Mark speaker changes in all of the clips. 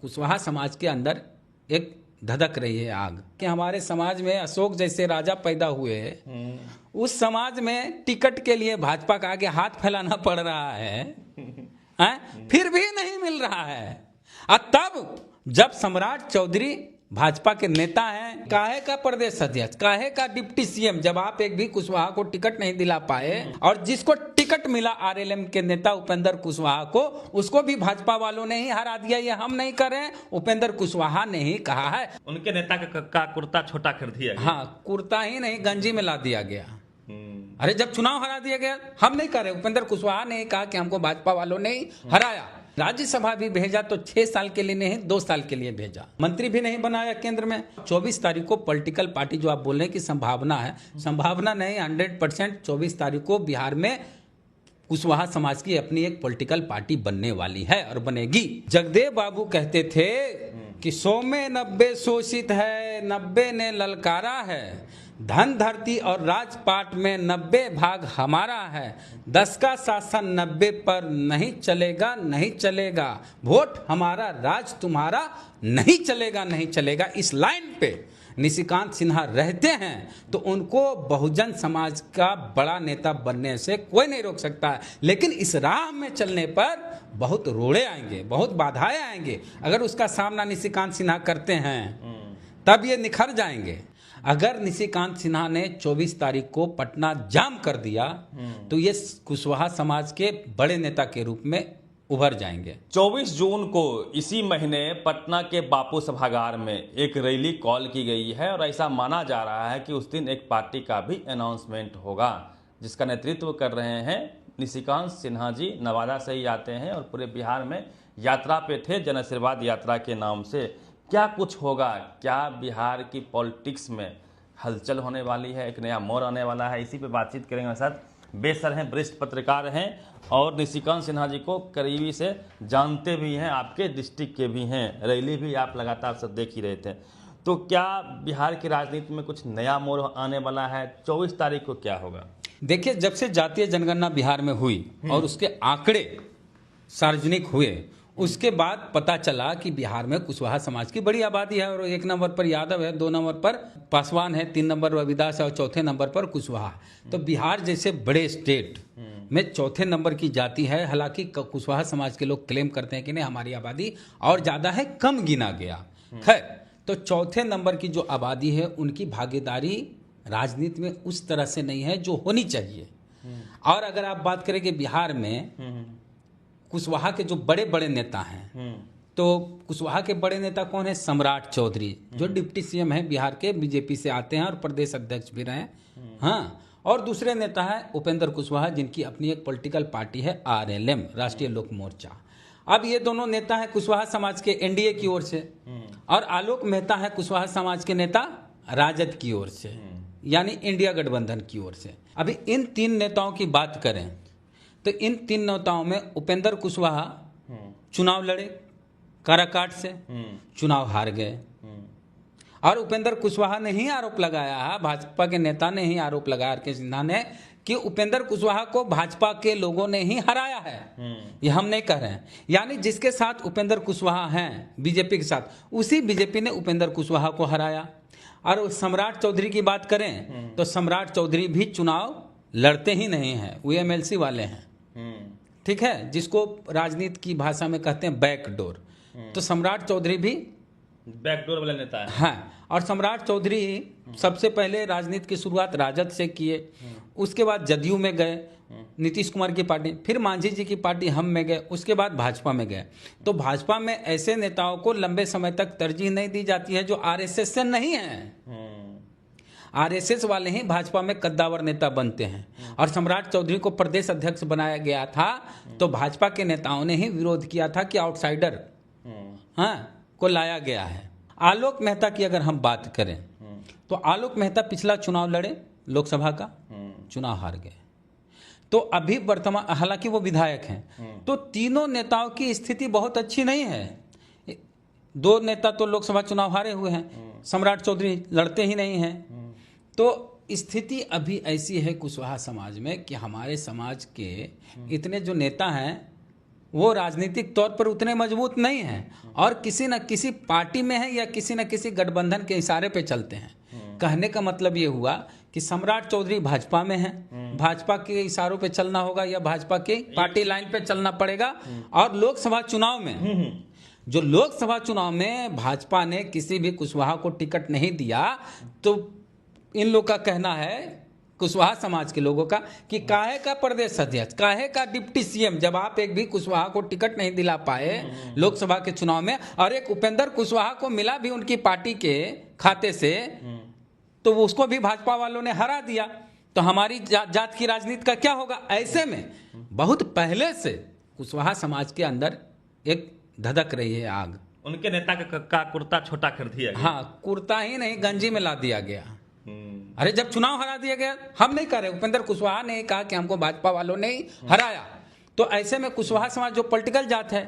Speaker 1: कुशवाहा समाज के अंदर एक धधक रही है आग कि हमारे समाज में अशोक जैसे राजा पैदा हुए, उस समाज में टिकट के लिए भाजपा का आगे हाथ फैलाना पड़ रहा है, फिर भी नहीं मिल रहा है। और तब जब सम्राट चौधरी भाजपा के नेता हैं, काहे का प्रदेश अध्यक्ष, काहे का डिप्टी सीएम, जब आप एक भी कुशवाहा को टिकट नहीं दिला पाए और जिसको टिकट मिला आरएलएम के नेता उपेंद्र कुशवाहा को, उसको भी भाजपा वालों ने ही हरा दिया। ये हम नहीं कर रहे, उपेंद्र कुशवाहा ने ही कहा है।
Speaker 2: उनके नेता का कुर्ता छोटा कर दिया गया।
Speaker 1: हाँ, कुर्ता ही नहीं गंजी में ला दिया गया। अरे जब चुनाव हरा दिया गया, हम नहीं कर रहे, उपेंद्र कुशवाहा ने कहा कि हमको भाजपा वालों ने ही हराया। राज्यसभा भी भेजा तो 6 साल के लिए नहीं, 2 साल के लिए भेजा। मंत्री भी नहीं बनाया केंद्र में। 24 तारीख को पॉलिटिकल पार्टी, जो आप बोल रहे हैं कि संभावना है, संभावना नहीं, 100% 24 तारीख को बिहार में कुशवाहा समाज की अपनी एक पॉलिटिकल पार्टी बनने वाली है और बनेगी। जगदेव बाबू कहते थे कि 100 में 90 शोषित है, 90 ने ललकारा है, धन धरती और राजपाट में 90 भाग हमारा है, 10 का शासन 90 पर नहीं चलेगा, नहीं चलेगा, वोट हमारा राज तुम्हारा नहीं चलेगा, नहीं चलेगा। इस लाइन पे निशिकांत सिन्हा रहते हैं तो उनको बहुजन समाज का बड़ा नेता बनने से कोई नहीं रोक सकता है। लेकिन इस राह में चलने पर बहुत रोड़े आएंगे, बहुत बाधाएं आएंगे। अगर उसका सामना निशिकांत सिन्हा करते हैं तब ये निखर जाएंगे। अगर निशिकांत सिन्हा ने 24 तारीख को पटना जाम कर दिया तो ये कुशवाहा समाज के बड़े नेता के रूप में उभर जाएंगे।
Speaker 2: 24 जून को इसी महीने पटना के बापू सभागार में एक रैली कॉल की गई है और ऐसा माना जा रहा है कि उस दिन एक पार्टी का भी अनाउंसमेंट होगा, जिसका नेतृत्व कर रहे हैं निशिकांत सिन्हा जी। नवादा से ही आते हैं और पूरे बिहार में यात्रा पे थे, जन आशीर्वाद यात्रा के नाम से। क्या कुछ होगा, क्या बिहार की पॉलिटिक्स में हलचल होने वाली है, एक नया मोड़ आने वाला है, इसी पे बातचीत करेंगे। हमारे साथ बेसर हैं, वरिष्ठ पत्रकार हैं और निशिकांत सिन्हा जी को करीबी से जानते भी हैं, आपके डिस्ट्रिक्ट के भी हैं, रैली भी आप लगातार सब देख ही रहे थे। तो क्या बिहार की राजनीति में कुछ नया मोड़ आने वाला है? 24 तारीख को क्या होगा?
Speaker 1: देखिए, जब से जातीय जनगणना बिहार में हुई और उसके आंकड़े सार्वजनिक हुए, उसके बाद पता चला कि बिहार में कुशवाहा समाज की बड़ी आबादी है और 1 नंबर पर यादव है, 2 नंबर पर पासवान है, 3 नंबर रविदास है और 4थे नंबर पर कुशवाहा। तो बिहार जैसे बड़े स्टेट में 4थे नंबर की जाति है। हालांकि कुशवाहा समाज के लोग क्लेम करते हैं कि नहीं, हमारी आबादी और ज़्यादा है, कम गिना गया। खैर, तो 4थे नंबर की जो आबादी है उनकी भागीदारी राजनीति में उस तरह से नहीं है जो होनी चाहिए। और अगर आप बात करें कि बिहार में कुशवाहा के जो बड़े बड़े नेता हैं, तो कुशवाहा के बड़े नेता कौन है? सम्राट चौधरी, जो डिप्टी सीएम है बिहार के, बीजेपी से आते हैं और प्रदेश अध्यक्ष भी रहे। हाँ, और दूसरे नेता है उपेंद्र कुशवाहा, जिनकी अपनी एक पॉलिटिकल पार्टी है आरएलएम, राष्ट्रीय लोक मोर्चा। अब ये दोनों नेता है कुशवाहा समाज के एनडीए की ओर से, और आलोक मेहता है कुशवाहा समाज के नेता राजद की ओर से, यानी इंडिया गठबंधन की ओर से। अभी इन 3 नेताओं की बात करें तो इन 3 नेताओं में उपेंद्र कुशवाहा चुनाव लड़े काराकाट से, चुनाव हार गए। और उपेंद्र कुशवाहा ने ही आरोप लगाया है, भाजपा के नेता ने ही आरोप लगाया आर.के. सिन्हा ने, कि उपेंद्र कुशवाहा को भाजपा के लोगों ने ही हराया है। ये हम नहीं कह रहे हैं। यानी जिसके साथ उपेंद्र कुशवाहा हैं, बीजेपी के साथ, उसी बीजेपी ने उपेंद्र कुशवाहा को हराया। और सम्राट चौधरी की बात करें तो सम्राट चौधरी भी चुनाव लड़ते ही नहीं हैं, वो एमएलसी वाले हैं। ठीक है, जिसको राजनीति की भाषा में कहते हैं बैकडोर। तो सम्राट चौधरी भी
Speaker 2: बैकडोर वाले नेता है।
Speaker 1: हाँ, और सम्राट चौधरी सबसे पहले राजनीति की शुरुआत राजद से किए, उसके बाद जदयू में गए, नीतीश कुमार की पार्टी, फिर मांझी जी की पार्टी हम में गए, उसके बाद भाजपा में गए। तो भाजपा में ऐसे नेताओं को लंबे समय तक तरजीह नहीं दी जाती है जो आरएसएस से नहीं है। आरएसएस वाले ही भाजपा में कद्दावर नेता बनते हैं। और सम्राट चौधरी को प्रदेश अध्यक्ष बनाया गया था तो भाजपा के नेताओं ने ही विरोध किया था कि आउटसाइडर को लाया गया है। आलोक मेहता की अगर हम बात करें तो आलोक मेहता पिछला चुनाव लड़े, लोकसभा का चुनाव हार गए। तो अभी वर्तमान, हालांकि वो विधायक हैं, तो तीनों नेताओं की स्थिति बहुत अच्छी नहीं है। 2 नेता तो लोकसभा चुनाव हारे हुए हैं, सम्राट चौधरी लड़ते ही नहीं हैं। तो स्थिति अभी ऐसी है कुशवाहा समाज में कि हमारे समाज के इतने जो नेता हैं वो राजनीतिक तौर पर उतने मजबूत नहीं हैं और किसी न किसी पार्टी में है या किसी न किसी गठबंधन के इशारे पे चलते हैं। कहने का मतलब ये हुआ कि सम्राट चौधरी भाजपा में है, भाजपा के इशारों पे चलना होगा या भाजपा के पार्टी लाइन पे चलना पड़ेगा। और लोकसभा चुनाव में जो लोकसभा चुनाव में भाजपा ने किसी भी कुशवाहा को टिकट नहीं दिया, तो इन लोग का कहना है, कुशवाहा समाज के लोगों का, कि काहे का प्रदेश अध्यक्ष, काहे का डिप्टी सीएम, जब आप एक भी कुशवाहा को टिकट नहीं दिला पाए लोकसभा के चुनाव में, और एक उपेंद्र कुशवाहा को मिला भी उनकी पार्टी के खाते से, तो उसको भी भाजपा वालों ने हरा दिया, तो हमारी जात की राजनीति का क्या होगा। ऐसे में बहुत पहले से कुशवाहा समाज के अंदर एक धधक रही है आग।
Speaker 2: उनके नेता का कुर्ता छोटा कर दिया गया।
Speaker 1: हाँ, कुर्ता ही नहीं, गंजी में ला दिया गया। अरे जब चुनाव हरा दिया गया, हम नहीं कह रहे, उपेंद्र कुशवाहा ने कहा कि हमको भाजपा वालों ने हराया, तो ऐसे में कुशवाहा समाज जो पॉलिटिकल जात है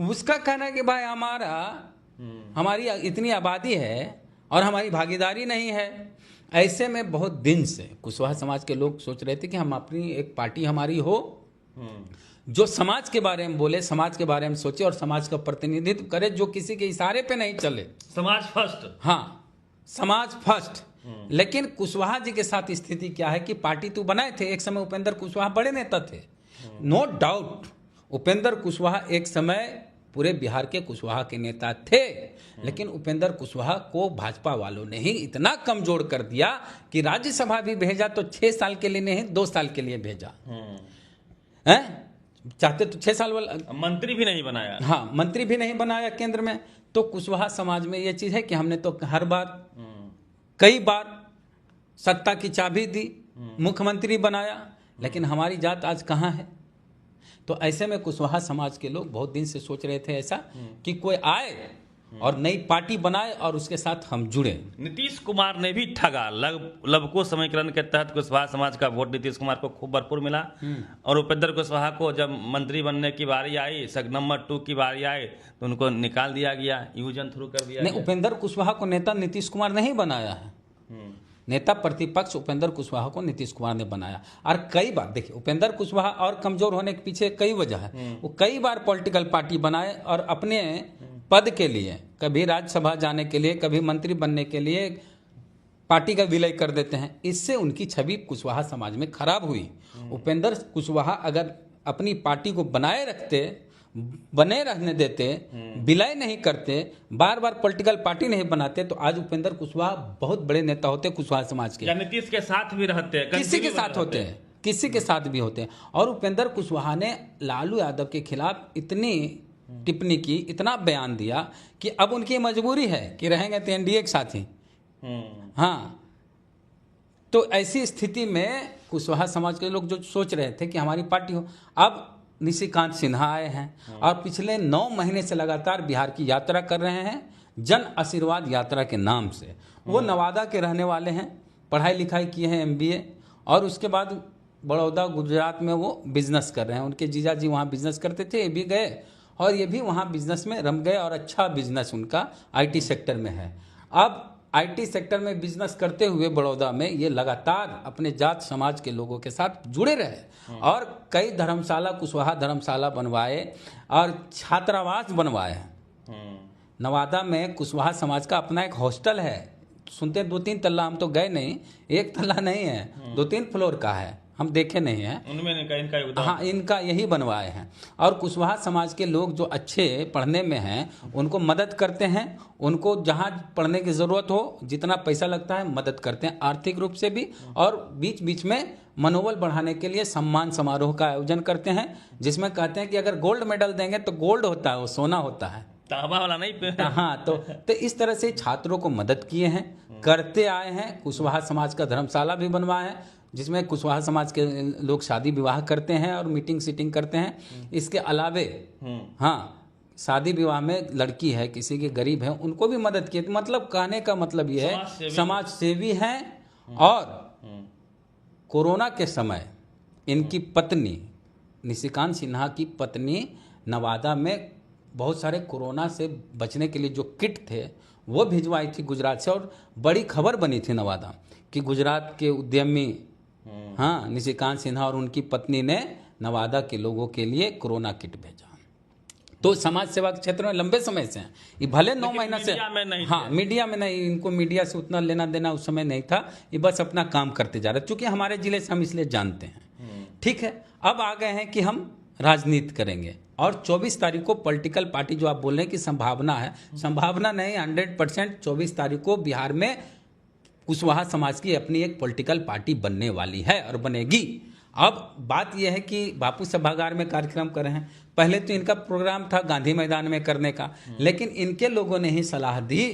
Speaker 1: उसका कहना है कि भाई हमारी इतनी आबादी है और हमारी भागीदारी नहीं है। ऐसे में बहुत दिन से कुशवाहा समाज के लोग सोच रहे थे कि हम अपनी एक पार्टी हमारी हो जो समाज के बारे में बोले, समाज के बारे में सोचे और समाज का प्रतिनिधित्व करे, जो किसी के इशारे पे नहीं चले।
Speaker 2: समाज फर्स्ट।
Speaker 1: हाँ, समाज फर्स्ट। लेकिन कुशवाहा जी के साथ स्थिति क्या है कि पार्टी तो बनाए थे, एक समय उपेंद्र कुशवाहा बड़े नेता थे, नो डाउट उपेंद्र कुशवाहा एक समय पूरे बिहार के कुशवाहा के नेता थे, लेकिन उपेंद्र कुशवाहा को भाजपा वालों ने ही इतना कमजोर कर दिया कि राज्यसभा भी भेजा तो 6 साल के लिए नहीं, 2 साल के लिए भेजा है। चाहते तो 6 साल वाला,
Speaker 2: मंत्री भी नहीं बनाया।
Speaker 1: हाँ, मंत्री भी नहीं बनाया केंद्र में। तो कुशवाहा समाज में ये चीज है कि हमने तो हर बार कई बार सत्ता की चाबी दी, मुख्यमंत्री बनाया, लेकिन हमारी जात आज कहाँ है। तो ऐसे में कुशवाहा समाज के लोग बहुत दिन से सोच रहे थे ऐसा कि कोई आए और नई पार्टी बनाए और उसके साथ हम जुड़े।
Speaker 2: नीतीश कुमार ने भी ठगा। लबको समीकरण के तहत कुशवाहा समाज का वोट नीतीश कुमार को खूब भरपूर मिला और उपेंद्र कुशवाहा को जब मंत्री बनने की बारी आई, नंबर 2 की बारी आई, तो उनको निकाल दिया गया, यूजन थ्रू कर दिया
Speaker 1: नहीं, उपेंद्र कुशवाहा को नेता नीतीश कुमार नहीं बनाया है। नेता प्रतिपक्ष उपेंद्र कुशवाहा को नीतीश कुमार ने बनाया। और कई बार देखिए, उपेंद्र कुशवाहा और कमजोर होने के पीछे कई वजह है। वो कई बार पॉलिटिकल पार्टी बनाए और अपने पद के लिए, कभी राज्यसभा जाने के लिए, कभी मंत्री बनने के लिए पार्टी का विलय कर देते हैं। इससे उनकी छवि कुशवाहा समाज में खराब हुई। उपेंद्र कुशवाहा अगर अपनी पार्टी को बनाए रखते, बने रहने देते, विलय नहीं करते, बार बार पॉलिटिकल पार्टी नहीं बनाते, तो आज उपेंद्र कुशवाहा बहुत बड़े नेता होते कुशवाहा समाज के।
Speaker 2: या नीतीश के साथ भी रहते,
Speaker 1: किसी के साथ होते हैं, किसी के साथ भी होते हैं। और उपेंद्र कुशवाहा ने लालू यादव के खिलाफ इतनी टिप्पणी की, इतना बयान दिया कि अब उनकी मजबूरी है कि रहेंगे तो एनडीए के साथ ही। हाँ, तो ऐसी स्थिति में कुशवाहा समाज के लोग जो सोच रहे थे कि हमारी पार्टी हो, अब निशिकांत सिन्हा आए हैं और पिछले 9 महीने से लगातार बिहार की यात्रा कर रहे हैं, जन आशीर्वाद यात्रा के नाम से। वो नवादा के रहने वाले हैं, पढ़ाई लिखाई किए हैं MBA, और उसके बाद बड़ौदा गुजरात में वो बिजनेस कर रहे हैं। उनके जीजा जी वहाँ बिजनेस करते थे, ये भी गए और ये भी वहाँ बिजनेस में रम गए और अच्छा बिजनेस उनका IT सेक्टर में है। अब IT सेक्टर में बिजनेस करते हुए बड़ौदा में ये लगातार अपने जात समाज के लोगों के साथ जुड़े रहे और कई धर्मशाला, कुशवाहा धर्मशाला बनवाए और छात्रावास बनवाए हैं। नवादा में कुशवाहा समाज का अपना एक हॉस्टल है, सुनते 2-3 तल्ला, हम तो गए नहीं, 1 तल्ला नहीं है, 2-3 फ्लोर का है, हम देखे नहीं हैं।
Speaker 2: उनमें इनका
Speaker 1: हाँ, इनका यही बनवाए हैं। और कुशवाहा समाज के लोग जो अच्छे पढ़ने में हैं उनको मदद करते हैं, उनको जहाँ पढ़ने की ज़रूरत हो, जितना पैसा लगता है मदद करते हैं, आर्थिक रूप से भी, और बीच बीच में मनोबल बढ़ाने के लिए सम्मान समारोह का आयोजन करते हैं, जिसमें कहते हैं कि अगर गोल्ड मेडल देंगे तो गोल्ड होता है, वो सोना होता है,
Speaker 2: तांबा वाला नहीं।
Speaker 1: हाँ, तो इस तरह से छात्रों को मदद किए हैं, करते आए हैं। कुशवाहा समाज का धर्मशाला भी बनवाए हैं, जिसमें कुशवाहा समाज के लोग शादी विवाह करते हैं और मीटिंग सीटिंग करते हैं। इसके अलावे हाँ, शादी विवाह में लड़की है, किसी के गरीब है, उनको भी मदद किए। मतलब कहने का मतलब ये है समाज सेवी हैं। और कोरोना के समय इनकी पत्नी निशिकांत सिन्हा की पत्नी नवादा में बहुत सारे कोरोना से बचने के लिए जो किट थे वो भिजवाई थी गुजरात से, और बड़ी खबर बनी थी नवादा कि गुजरात के उद्यमी हाँ निशिकांत सिन्हा और उनकी पत्नी ने नवादा के लोगों के लिए कोरोना किट भेजा। तो समाज सेवा के क्षेत्र में लंबे समय से हैं, ये भले 9 महीना से
Speaker 2: मीडिया में नहीं
Speaker 1: हाँ मीडिया में नहीं, इनको मीडिया से उतना लेना देना उस समय नहीं था, ये बस अपना काम करते जा रहे, क्योंकि हमारे जिले से हम इसलिए जानते हैं। ठीक है, अब आ गए हैं कि हम राजनीति करेंगे और 24 तारीख को पॉलिटिकल पार्टी जो आप बोल रहे हैं कि संभावना है, संभावना नहीं, 100% 24 तारीख को बिहार में कुशवाहा समाज की अपनी एक पॉलिटिकल पार्टी बनने वाली है और बनेगी। अब बात यह है कि बापू सभागार में कार्यक्रम कर रहे हैं, पहले तो इनका प्रोग्राम था गांधी मैदान में करने का, लेकिन इनके लोगों ने ही सलाह दी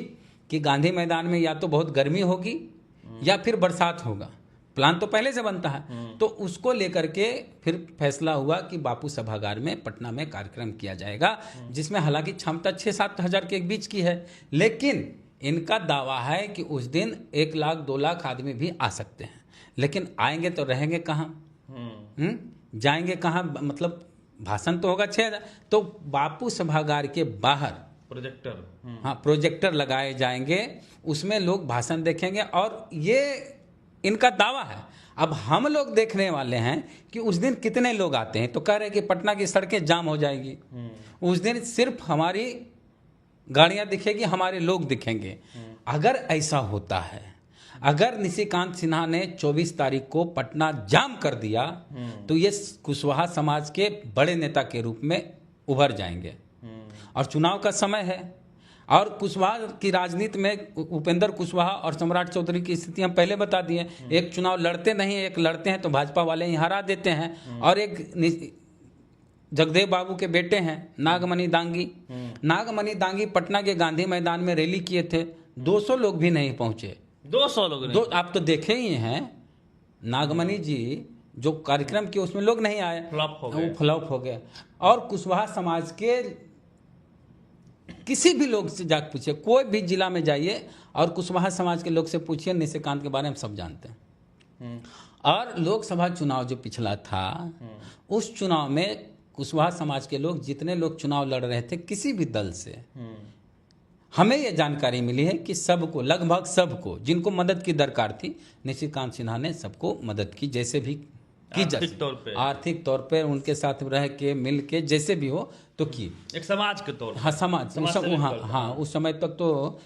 Speaker 1: कि गांधी मैदान में या तो बहुत गर्मी होगी या फिर बरसात होगा, प्लान तो पहले से बनता है। तो उसको लेकर के फिर फैसला हुआ कि बापू सभागार में पटना में कार्यक्रम किया जाएगा, जिसमें हालांकि क्षमता 6-7 हजार के बीच की है, लेकिन इनका दावा है कि उस दिन 1 लाख 2 लाख आदमी भी आ सकते हैं, लेकिन आएंगे तो रहेंगे कहाँ, जाएंगे कहाँ, मतलब भाषण तो होगा 6,000, तो बापू सभागार के बाहर
Speaker 2: प्रोजेक्टर
Speaker 1: हाँ प्रोजेक्टर लगाए जाएंगे, उसमें लोग भाषण देखेंगे और ये इनका दावा है। अब हम लोग देखने वाले हैं कि उस दिन कितने लोग आते हैं, तो कह रहे हैं कि पटना की सड़कें जाम हो जाएगी, उस दिन सिर्फ हमारी गाड़ियां दिखेगी, हमारे लोग दिखेंगे। अगर ऐसा होता है, अगर निशिकांत सिन्हा ने 24 तारीख को पटना जाम कर दिया तो ये कुशवाहा समाज के बड़े नेता के रूप में उभर जाएंगे। और चुनाव का समय है और कुशवाहा की राजनीति में उपेंद्र कुशवाहा और सम्राट चौधरी की स्थिति हम पहले बता दिए, एक चुनाव लड़ते नहीं, एक लड़ते हैं तो भाजपा वाले ही हरा देते हैं। और एक जगदेव बाबू के बेटे हैं नागमणि दांगी, नागमणि दांगी पटना के गांधी मैदान में रैली किए थे, 200 लोग भी नहीं पहुंचे,
Speaker 2: 200 लोग नहीं।
Speaker 1: आप तो देखे ही हैं, नागमणि जी जो कार्यक्रम किए उसमें लोग नहीं आए,
Speaker 2: फ्लॉप हो गए,
Speaker 1: फ्लॉप हो गए। और कुशवाहा समाज के किसी भी लोग से जाकर पूछिए, कोई भी जिला में जाइए और कुशवाहा समाज के लोग से पूछिए, निशिकांत के बारे में सब जानते हैं। और लोकसभा चुनाव जो पिछला था, उस चुनाव में कुशवाहा समाज के लोग जितने लोग चुनाव लड़ रहे थे किसी भी दल से, हमें यह जानकारी मिली है कि सबको, लगभग सबको जिनको मदद की दरकार थी, निशिकांत सिन्हा ने सबको मदद की, जैसे भी की, आर्थिक तौर पे उनके साथ रह के मिल के जैसे भी हो तो की,
Speaker 2: एक समाज के तौर,
Speaker 1: हाँ समाज हाँ उस समय तक तो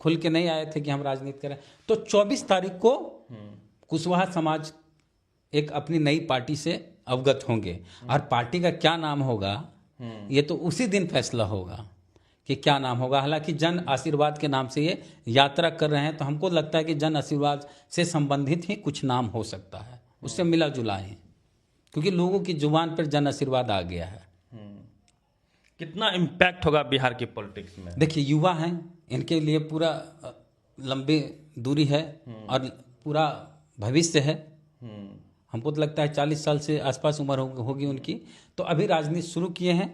Speaker 1: खुल के नहीं आए थे कि हम राजनीति करें। तो 24 तारीख को कुशवाहा समाज एक अपनी नई पार्टी से अवगत होंगे और पार्टी का क्या नाम होगा ये तो उसी दिन फैसला होगा कि क्या नाम होगा। हालांकि जन आशीर्वाद के नाम से ये यात्रा कर रहे हैं, तो हमको लगता है कि जन आशीर्वाद से संबंधित ही कुछ नाम हो सकता है, उससे मिला जुला है, क्योंकि लोगों की जुबान पर जन आशीर्वाद आ गया है।
Speaker 2: कितना इम्पैक्ट होगा बिहार की पॉलिटिक्स में?
Speaker 1: देखिए युवा हैं, इनके लिए पूरा लंबी दूरी है और पूरा भविष्य है। हमको तो लगता है 40 साल से आसपास उम्र होगी उनकी, तो अभी राजनीति शुरू किए हैं।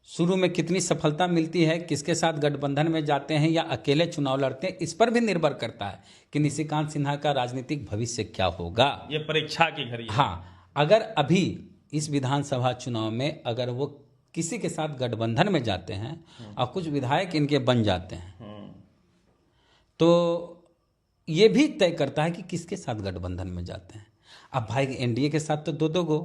Speaker 1: शुरू में कितनी सफलता मिलती है, किसके साथ गठबंधन में जाते हैं या अकेले चुनाव लड़ते हैं, इस पर भी निर्भर करता है कि निशिकांत सिन्हा का राजनीतिक भविष्य क्या होगा।
Speaker 2: ये परीक्षा की घड़ी है।
Speaker 1: हाँ, अगर अभी इस विधानसभा चुनाव में अगर वो किसी के साथ गठबंधन में जाते हैं और कुछ विधायक इनके बन जाते हैं, तो ये भी तय करता है कि किसके साथ गठबंधन में जाते हैं। अब भाई एनडीए के साथ तो दो गो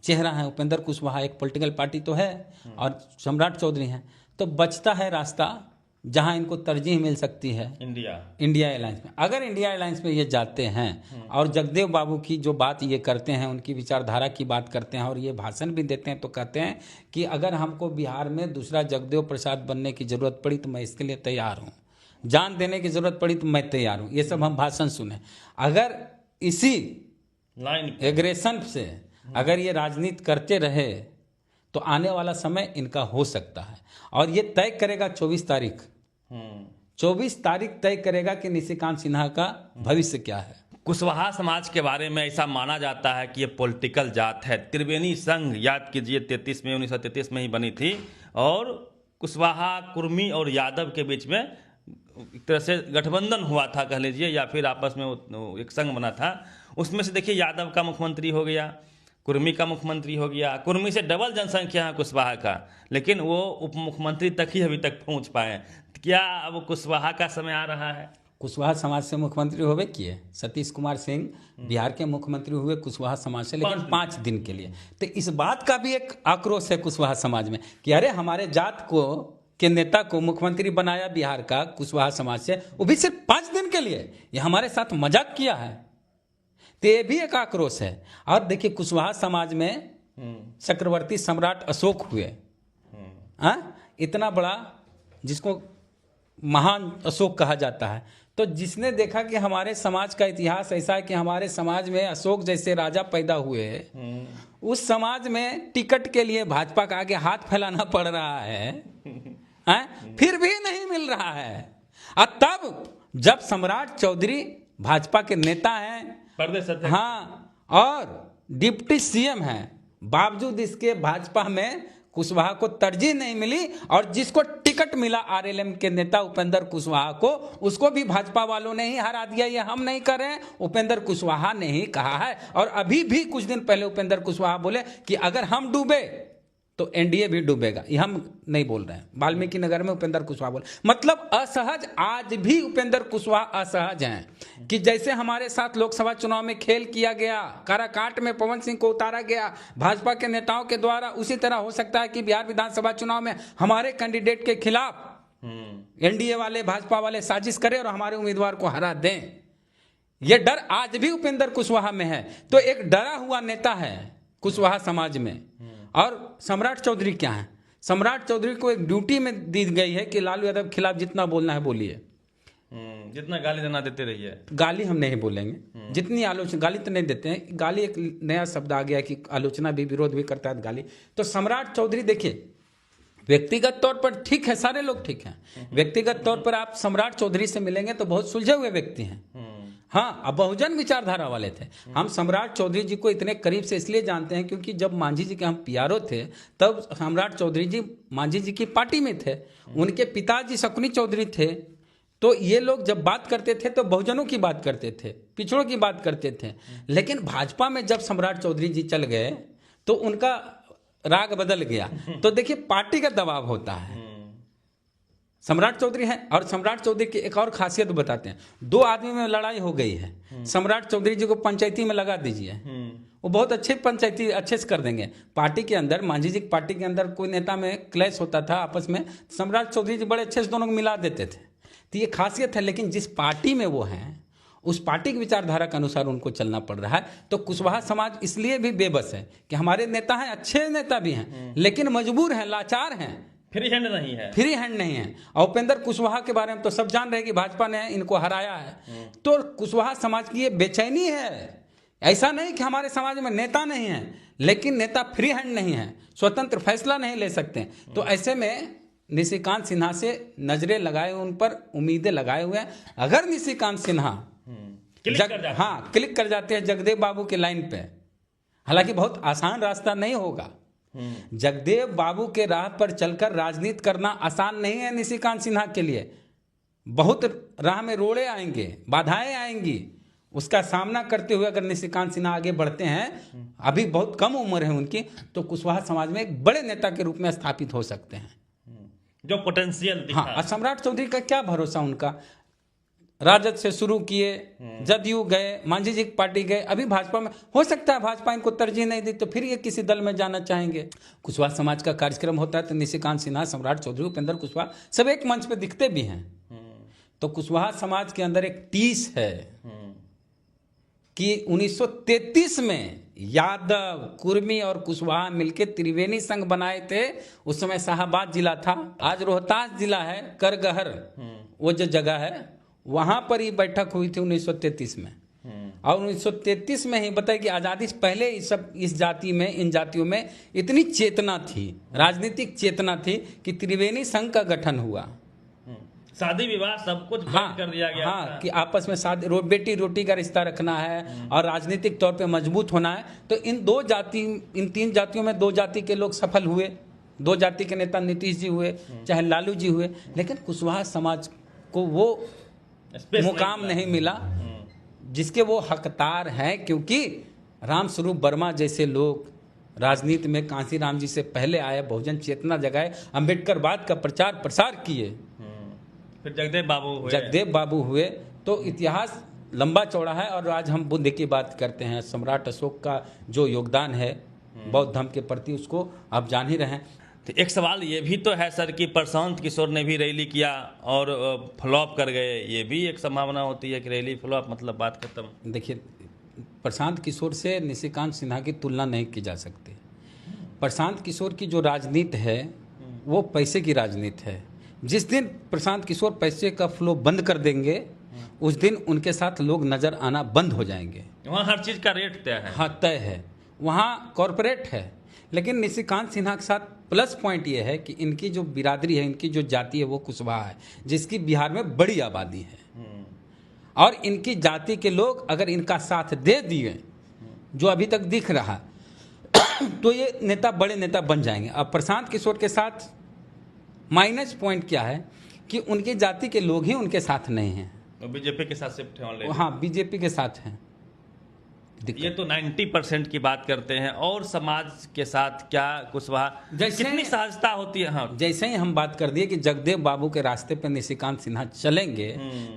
Speaker 1: चेहरा है, उपेंद्र कुशवाहा एक पॉलिटिकल पार्टी तो है और सम्राट चौधरी हैं, तो बचता है रास्ता जहां इनको तरजीह मिल सकती है इंडिया अलायंस में। अगर इंडिया अलायंस में ये जाते हैं और जगदेव बाबू की जो बात ये करते हैं, उनकी विचारधारा की बात करते हैं और ये भाषण भी देते हैं, तो कहते हैं कि अगर हमको बिहार में दूसरा जगदेव प्रसाद बनने की जरूरत पड़ी तो मैं इसके लिए तैयार हूँ, जान देने की जरूरत पड़ी तो मैं तैयार हूँ। ये सब हम भाषण सुने। अगर इसी
Speaker 2: लाइन
Speaker 1: एग्रेशन से अगर ये राजनीति करते रहे तो आने वाला समय इनका हो सकता है, और ये तय करेगा 24 तारीख 24 तारीख तय करेगा कि निशिकांत सिन्हा का भविष्य क्या है।
Speaker 2: कुशवाहा समाज के बारे में ऐसा माना जाता है कि ये पॉलिटिकल जात है। त्रिवेणी संघ याद कीजिए 1933 में ही बनी थी, और कुशवाहा, कुर्मी और यादव के बीच में एक तरह से गठबंधन हुआ था कह लीजिए, या फिर आपस में एक संघ बना था। उसमें से देखिए यादव का मुख्यमंत्री हो गया, कुर्मी का मुख्यमंत्री हो गया। कुर्मी से डबल जनसंख्या है कुशवाहा का, लेकिन वो उप मुख्यमंत्री तक ही अभी तक पहुंच पाए। क्या अब कुशवाहा का समय आ रहा है?
Speaker 1: कुशवाहा समाज से मुख्यमंत्री होवे किए। सतीश कुमार सिंह बिहार के मुख्यमंत्री हुए कुशवाहा समाज से, लेकिन 5 दिन के लिए। तो इस बात का भी एक आक्रोश है कुशवाहा समाज में कि अरे हमारे जात को के नेता को मुख्यमंत्री बनाया बिहार का कुशवाहा समाज से, वो भी सिर्फ 5 दिन के लिए। ये हमारे साथ मजाक किया है। तो ये भी एक आक्रोश है। और देखिए कुशवाहा समाज में चक्रवर्ती सम्राट अशोक हुए, इतना बड़ा जिसको महान अशोक कहा जाता है। तो जिसने देखा कि हमारे समाज का इतिहास ऐसा है कि हमारे समाज में अशोक जैसे राजा पैदा हुए, उस समाज में टिकट के लिए भाजपा का आगे हाथ फैलाना पड़ रहा है, फिर भी नहीं मिल रहा है। और तब जब सम्राट चौधरी भाजपा के नेता हैं, हाँ, और डिप्टी सीएम हैं, बावजूद इसके भाजपा में कुशवाहा को तरजीह नहीं मिली। और जिसको टिकट मिला आरएलएम के नेता उपेंद्र कुशवाहा को, उसको भी भाजपा वालों ने ही हरा दिया। ये हम नहीं कर रहे हैं, उपेंद्र कुशवाहा ने ही कहा है। और अभी भी कुछ दिन पहले उपेंद्र कुशवाहा बोले कि अगर हम डूबे तो एनडीए भी डूबेगा। ये हम नहीं बोल रहे हैं, वाल्मीकि नगर में उपेंद्र कुशवाहा बोले। मतलब असहज, आज भी उपेंद्र कुशवाहा असहज हैं कि जैसे हमारे साथ लोकसभा चुनाव में खेल किया गया, काराकाट में पवन सिंह को उतारा गया भाजपा के नेताओं के द्वारा, उसी तरह हो सकता है कि बिहार विधानसभा चुनाव में हमारे कैंडिडेट के खिलाफ एनडीए वाले, भाजपा वाले साजिश करें और हमारे उम्मीदवार को हरा दें। यह डर आज भी उपेंद्र कुशवाहा में है। तो एक डरा हुआ नेता है कुशवाहा समाज में। और सम्राट चौधरी क्या है? सम्राट चौधरी को एक ड्यूटी में दी गई है कि लालू यादव के खिलाफ जितना बोलना है बोलिए,
Speaker 2: जितना गाली देना देते रहिए।
Speaker 1: गाली हम नहीं बोलेंगे, जितनी आलोचना, गाली तो नहीं देते हैं, गाली एक नया शब्द आ गया कि आलोचना भी, विरोध भी करता है गाली। तो सम्राट चौधरी देखिए, व्यक्तिगत तौर पर ठीक है, सारे लोग ठीक हैं। व्यक्तिगत तौर पर आप सम्राट चौधरी से मिलेंगे तो बहुत सुलझे हुए व्यक्ति हैं, हाँ, अब बहुजन विचारधारा वाले थे। हम सम्राट चौधरी जी को इतने करीब से इसलिए जानते हैं क्योंकि जब मांझी जी के हम पीआरओ थे तब सम्राट चौधरी जी मांझी जी की पार्टी में थे। उनके पिताजी शकुनी चौधरी थे। तो ये लोग जब बात करते थे तो बहुजनों की बात करते थे, पिछड़ों की बात करते थे। लेकिन भाजपा में जब सम्राट चौधरी जी चल गए तो उनका राग बदल गया। तो देखिए पार्टी का दबाव होता है। सम्राट चौधरी है, और सम्राट चौधरी की एक और खासियत बताते हैं। 2 आदमी में लड़ाई हो गई है, सम्राट चौधरी जी को पंचायती में लगा दीजिए, वो बहुत अच्छे पंचायती अच्छे से कर देंगे। पार्टी के अंदर, मांझी जी की पार्टी के अंदर कोई नेता में क्लैश होता था आपस में, सम्राट चौधरी जी बड़े अच्छे से दोनों को मिला देते थे। तो ये खासियत है। लेकिन जिस पार्टी में वो हैं उस पार्टी की विचारधारा के अनुसार उनको चलना पड़ रहा है। तो कुशवाहा समाज इसलिए भी बेबस है कि हमारे नेता हैं, अच्छे नेता भी हैं, लेकिन मजबूर हैं, लाचार हैं,
Speaker 2: फ्री हैंड नहीं है,
Speaker 1: फ्री हैंड नहीं है। और उपेंद्र कुशवाहा के बारे में तो सब जान रहे हैं कि भाजपा ने इनको हराया है। तो कुशवाहा समाज की ये बेचैनी है। ऐसा नहीं कि हमारे समाज में नेता नहीं है, लेकिन नेता फ्री हैंड नहीं है, स्वतंत्र फैसला नहीं ले सकते। तो ऐसे में निशिकांत सिन्हा से नजरें लगाए, उन पर उम्मीदें लगाए हुए हैं। अगर निशिकांत सिन्हा क्लिक कर जाते हैं जगदेव बाबू के लाइन पे, हालांकि बहुत आसान रास्ता नहीं होगा। जगदेव बाबू के राह पर चलकर राजनीति करना आसान नहीं है निशिकांत सिन्हा के लिए। बहुत राह में रोड़े आएंगे, बाधाएं आएंगी। उसका सामना करते हुए अगर निशिकांत सिन्हा आगे बढ़ते हैं, अभी बहुत कम उम्र है उनकी, तो कुशवाहा समाज में एक बड़े नेता के रूप में स्थापित हो सकते हैं,
Speaker 2: जो पोटेंशियल दिखा।
Speaker 1: हाँ, सम्राट चौधरी का क्या भरोसा उनका, राजद से शुरू किए, जदयू गए, मांझी जी की पार्टी गए, अभी भाजपा में। हो सकता है भाजपा इनको तरजीह नहीं दी तो फिर ये किसी दल में जाना चाहेंगे। कुशवाहा समाज का कार्यक्रम होता है तो निशिकांत सिन्हा, सम्राट चौधरी, उपेंद्र कुशवाहा सब एक मंच पे दिखते भी हैं। तो कुशवाहा समाज के अंदर एक टीस है कि 1933 में यादव, कुर्मी और कुशवाहा मिलकर त्रिवेणी संघ बनाए थे। उस समय शाहाबाद जिला था, आज रोहतास जिला है, करगहर वो जो जगह है, वहां पर ही बैठक हुई थी 1933 में। और 1933 में ही बताइए कि आज़ादी से पहले इस जाति में, इन जातियों में इतनी चेतना थी, राजनीतिक चेतना थी कि त्रिवेणी संघ का गठन हुआ।
Speaker 2: शादी विवाह सब कुछ बंद कर दिया गया था।
Speaker 1: कि आपस में शादी, बेटी रोटी का रिश्ता रखना है और राजनीतिक तौर पे मजबूत होना है। तो इन 3 जातियों में 2 जाति के लोग सफल हुए। 2 जाति के नेता नीतीश जी हुए, चाहे लालू जी हुए, लेकिन कुशवाहा समाज को वो मुकाम नहीं मिला जिसके वो हकदार हैं। क्योंकि रामस्वरूप वर्मा जैसे लोग राजनीति में कांसीराम जी से पहले आए, बहुजन चेतना जगाए, अम्बेडकरवाद का प्रचार प्रसार किए।
Speaker 2: फिर जगदेव बाबू हुए,
Speaker 1: तो इतिहास लंबा चौड़ा है। और आज हम बुद्ध की बात करते हैं, सम्राट अशोक का जो योगदान है बौद्ध धर्म के प्रति, उसको आप जान ही रहे हैं।
Speaker 2: तो एक सवाल ये भी तो है सर कि प्रशांत किशोर ने भी रैली किया और फ्लॉप कर गए, ये भी एक संभावना होती है कि रैली फ्लॉप, मतलब बात खत्म।
Speaker 1: देखिए, प्रशांत किशोर से निशिकांत सिन्हा की तुलना नहीं की जा सकती। प्रशांत किशोर की जो राजनीति है वो पैसे की राजनीति है। जिस दिन प्रशांत किशोर पैसे का फ्लो बंद कर देंगे उस दिन उनके साथ लोग नज़र आना बंद हो जाएंगे।
Speaker 2: वहाँ हर चीज़ का रेट तय है।
Speaker 1: हाँ, तय है, वहाँ कॉरपोरेट है। लेकिन निशिकांत सिन्हा के साथ प्लस पॉइंट ये है कि इनकी जो बिरादरी है, इनकी जो जाति है वो कुशवाहा है, जिसकी बिहार में बड़ी आबादी है। और इनकी जाति के लोग अगर इनका साथ दे दिए, जो अभी तक दिख रहा तो ये नेता बड़े नेता बन जाएंगे। अब प्रशांत किशोर के साथ माइनस पॉइंट क्या है कि उनकी जाति के लोग ही उनके साथ नहीं हैं,
Speaker 2: बीजेपी के साथ शिफ्ट है।
Speaker 1: हाँ, बीजेपी के साथ हैं।
Speaker 2: ये तो 90% की बात करते हैं, और समाज के साथ क्या कुशवाहा कितनी सहजता होती है। हाँ,
Speaker 1: जैसे ही हम बात कर दिए कि जगदेव बाबू के रास्ते पर निशिकांत सिन्हा चलेंगे,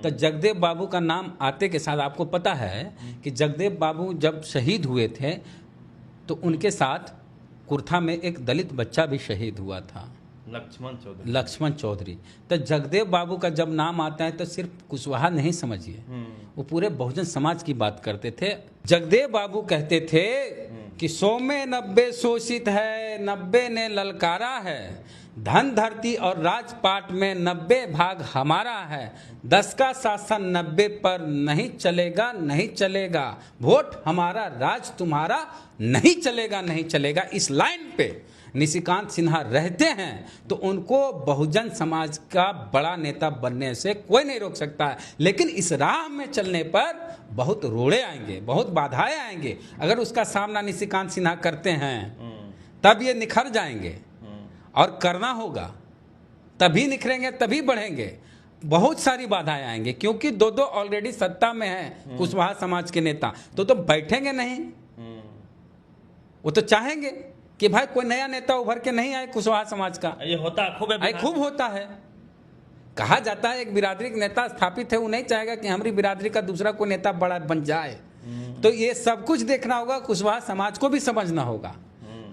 Speaker 1: तो जगदेव बाबू का नाम आते के साथ आपको पता है कि जगदेव बाबू जब शहीद हुए थे तो उनके साथ कुर्था में एक दलित बच्चा भी शहीद हुआ था, लक्ष्मण चौधरी। तो जगदेव बाबू का जब नाम आता है तो सिर्फ कुशवाहा नहीं समझिए, वो पूरे बहुजन समाज की बात करते थे। जगदेव बाबू कहते थे कि 100 में 90 शोषित है, 90 ने ललकारा है, धन धरती और राजपाट में 90 भाग हमारा है, 10 का शासन 90 पर नहीं चलेगा, नहीं चलेगा, वोट हमारा राज तुम्हारा नहीं चलेगा, नहीं चलेगा। इस लाइन पे निशिकांत सिन्हा रहते हैं तो उनको बहुजन समाज का बड़ा नेता बनने से कोई नहीं रोक सकता है। लेकिन इस राह में चलने पर बहुत रोड़े आएंगे, बहुत बाधाएं आएंगे। अगर उसका सामना निशिकांत सिन्हा करते हैं तब ये निखर जाएंगे, और करना होगा, तभी निखरेंगे, तभी बढ़ेंगे। बहुत सारी बाधाएं आएंगे क्योंकि दो ऑलरेडी सत्ता में है कुशवाहा समाज के नेता, तो बैठेंगे नहीं। वो तो चाहेंगे कि भाई कोई नया नेता उभर के नहीं आए कुशवाहा समाज का।
Speaker 2: ये होता
Speaker 1: खूब होता है। कहा जाता है एक बिरादरी का नेता स्थापित है, वो नहीं चाहेगा कि हमारी बिरादरी का दूसरा कोई नेता बड़ा बन जाए। तो ये सब कुछ देखना होगा, कुशवाहा समाज को भी समझना होगा।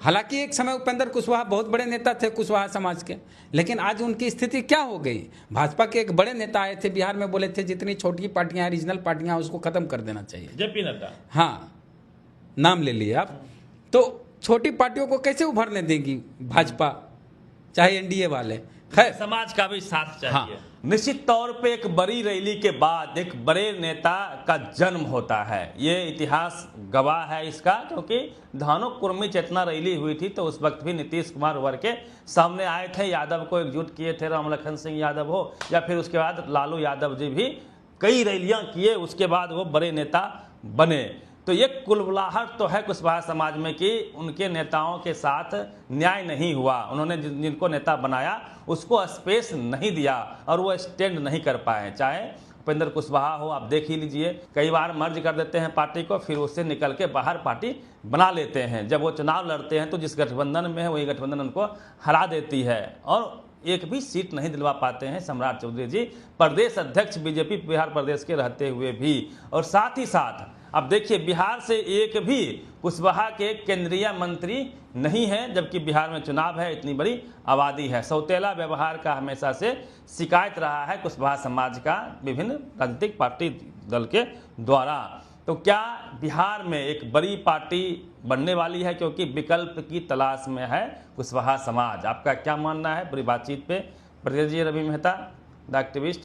Speaker 1: हालांकि एक समय उपेंद्र कुशवाहा बहुत बड़े नेता थे कुशवाहा समाज के, लेकिन आज उनकी स्थिति क्या हो गई। भाजपा के एक बड़े नेता आए थे बिहार में, बोले थे जितनी छोटी पार्टियां हैं, रीजनल पार्टियां, उसको खत्म कर देना चाहिए।
Speaker 2: जेपी नड्डा,
Speaker 1: हाँ, नाम ले लिए आप। तो छोटी पार्टियों को कैसे उभरने देगी भाजपा, चाहे एनडीए वाले। खैर,
Speaker 2: समाज का भी साथ चाहिए।
Speaker 1: हाँ।
Speaker 2: निश्चित तौर पे एक बड़ी रैली के बाद एक बड़े नेता का जन्म होता है, ये इतिहास गवाह है इसका। क्योंकि धानो कुर्मी चेतना रैली हुई थी तो उस वक्त भी नीतीश कुमार उभर के सामने आए थे, यादव को एकजुट किए थे, राम लखन सिंह यादव हो या फिर उसके बाद लालू यादव जी भी कई रैलियां किए, उसके बाद वो बड़े नेता बने। तो ये कुलबुलाहट तो है कुशवाहा समाज में कि उनके नेताओं के साथ न्याय नहीं हुआ, उन्होंने जिनको नेता बनाया उसको स्पेस नहीं दिया और वो स्टैंड नहीं कर पाए। चाहे उपेंद्र कुशवाहा हो, आप देख ही लीजिए, कई बार मर्ज कर देते हैं पार्टी को, फिर उससे निकल के बाहर पार्टी बना लेते हैं। जब वो चुनाव लड़ते हैं तो जिस गठबंधन में है वही गठबंधन उनको हरा देती है, और एक भी सीट नहीं दिलवा पाते हैं सम्राट चौधरी जी, प्रदेश अध्यक्ष बीजेपी बिहार प्रदेश के रहते हुए भी। और साथ ही साथ अब देखिए, बिहार से एक भी कुशवाहा के केंद्रीय मंत्री नहीं है, जबकि बिहार में चुनाव है, इतनी बड़ी आबादी है। सौतेला व्यवहार का हमेशा से शिकायत रहा है कुशवाहा समाज का विभिन्न राजनीतिक पार्टी दल के द्वारा। तो क्या बिहार में एक बड़ी पार्टी बनने वाली है, क्योंकि विकल्प की तलाश में है कुशवाहा समाज? आपका क्या मानना है पूरी बातचीत पे? प्रतिनिधि रवि मेहता, द एक्टिविस्ट।